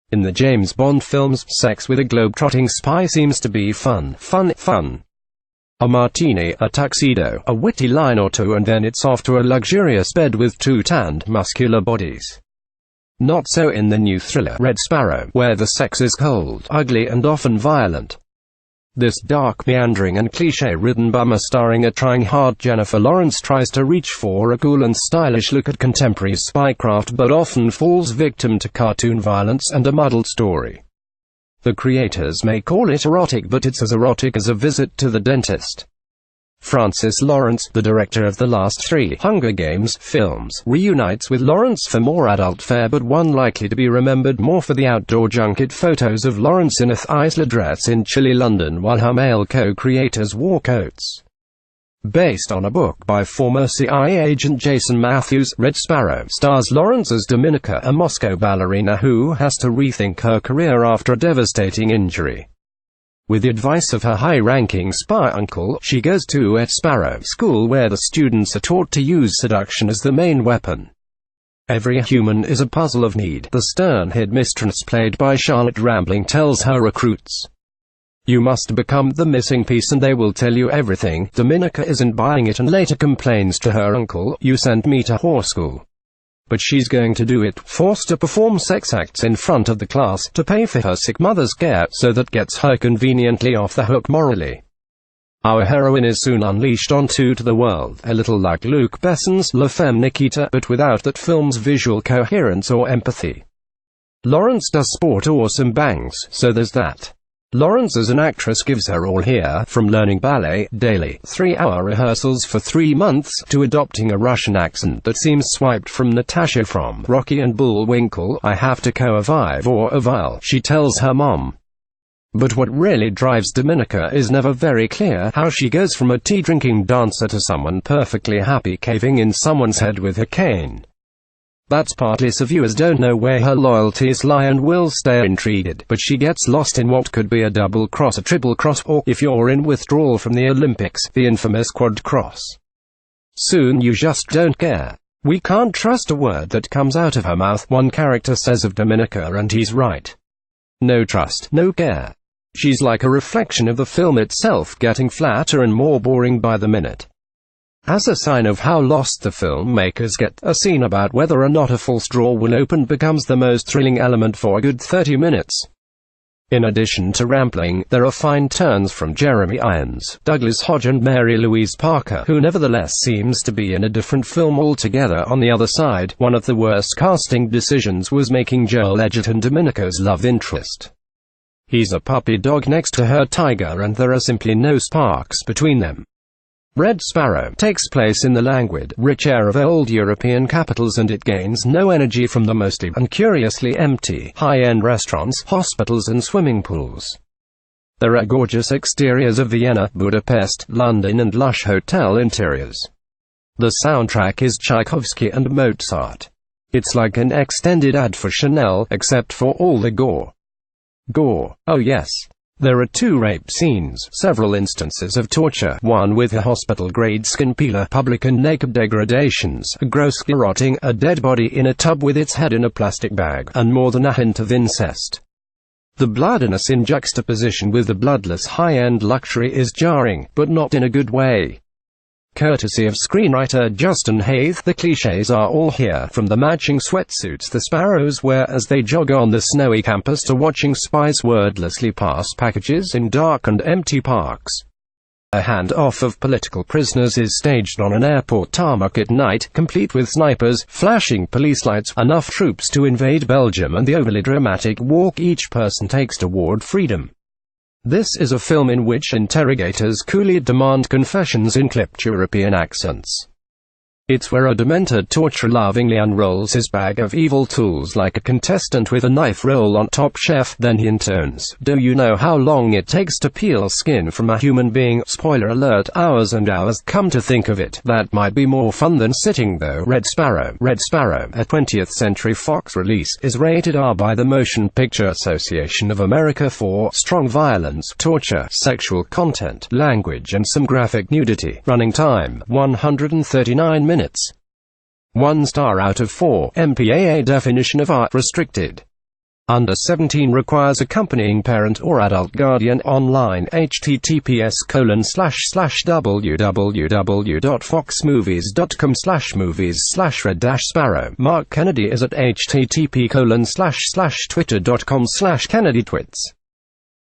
In the James Bond films, sex with a globe-trotting spy seems to be fun. A martini, a tuxedo, a witty line or two, and then it's off to a luxurious bed with two tanned, muscular bodies. Not so in the new thriller, Red Sparrow, where the sex is cold, ugly and often violent. This dark, meandering and cliché-ridden bummer starring a trying-hard Jennifer Lawrence tries to reach for a cool and stylish look at contemporary spycraft but often falls victim to cartoon violence and a muddled story. The creators may call it erotic, but it's as erotic as a visit to the dentist. Francis Lawrence, the director of the last 3 Hunger Games films, reunites with Lawrence for more adult fare, but one likely to be remembered more for the outdoor junket photos of Lawrence in a Thaisla dress in chilly London while her male co-creators wore coats. Based on a book by former CIA agent Jason Matthews, Red Sparrow stars Lawrence as Dominica, a Moscow ballerina who has to rethink her career after a devastating injury. With the advice of her high-ranking spy uncle, she goes to a Sparrow school where the students are taught to use seduction as the main weapon. Every human is a puzzle of need, the stern headmistress played by Charlotte Rampling tells her recruits. You must become the missing piece and they will tell you everything. Dominica isn't buying it and later complains to her uncle, "You sent me to whore school." But she's going to do it, forced to perform sex acts in front of the class, to pay for her sick mother's care, so that gets her conveniently off the hook morally. Our heroine is soon unleashed onto the world, a little like Luc Besson's La Femme Nikita, but without that film's visual coherence or empathy. Lawrence does sport awesome bangs, so there's that. Lawrence as an actress gives her all here, from learning ballet, daily, 3-hour rehearsals for 3 months, to adopting a Russian accent that seems swiped from Natasha from Rocky and Bullwinkle. "I have to co-avive or avile," she tells her mom. But what really drives Dominica is never very clear: how she goes from a tea-drinking dancer to someone perfectly happy caving in someone's head with a cane. That's partly so viewers don't know where her loyalties lie and will stay intrigued, but she gets lost in what could be a double cross, a triple cross, or, if you're in withdrawal from the Olympics, the infamous quad cross. Soon you just don't care. "We can't trust a word that comes out of her mouth," one character says of Dominica, and he's right. No trust, no care. She's like a reflection of the film itself, getting flatter and more boring by the minute. As a sign of how lost the filmmakers get, a scene about whether or not a false door will open becomes the most thrilling element for a good 30 minutes. In addition to Rampling, there are fine turns from Jeremy Irons, Douglas Hodge and Mary-Louise Parker, who nevertheless seems to be in a different film altogether. On the other side, one of the worst casting decisions was making Joel Edgerton Dominica's love interest. He's a puppy dog next to her tiger, and there are simply no sparks between them. Red Sparrow takes place in the languid, rich air of old European capitals, and it gains no energy from the mostly and curiously empty, high-end restaurants, hospitals and swimming pools. There are gorgeous exteriors of Vienna, Budapest, London and lush hotel interiors. The soundtrack is Tchaikovsky and Mozart. It's like an extended ad for Chanel, except for all the gore. Gore. Oh yes. There are 2 rape scenes, several instances of torture, one with a hospital-grade skin peeler, public and naked degradations, a gross garroting, a dead body in a tub with its head in a plastic bag, and more than a hint of incest. The bloodiness in juxtaposition with the bloodless high-end luxury is jarring, but not in a good way. Courtesy of screenwriter Justin Haythe, the clichés are all here, from the matching sweatsuits the sparrows wear as they jog on the snowy campus to watching spies wordlessly pass packages in dark and empty parks. A handoff of political prisoners is staged on an airport tarmac at night, complete with snipers, flashing police lights, enough troops to invade Belgium, and the overly dramatic walk each person takes toward freedom. This is a film in which interrogators coolly demand confessions in clipped European accents. It's where a demented torturer lovingly unrolls his bag of evil tools like a contestant with a knife roll on Top Chef, then he intones, "Do you know how long it takes to peel skin from a human being? Spoiler alert, hours and hours. Come to think of it, that might be more fun than sitting though." Red Sparrow, a 20th Century Fox release, is rated R by the Motion Picture Association of America for strong violence, torture, sexual content, language and some graphic nudity. Running time, 139 minutes. 1 star out of 4, MPAA definition of art restricted. Under 17 requires accompanying parent or adult guardian. Online https://www.foxmovies.com/movies/red-sparrow. Mark Kennedy is at http://twitter.com/KennedyTwits.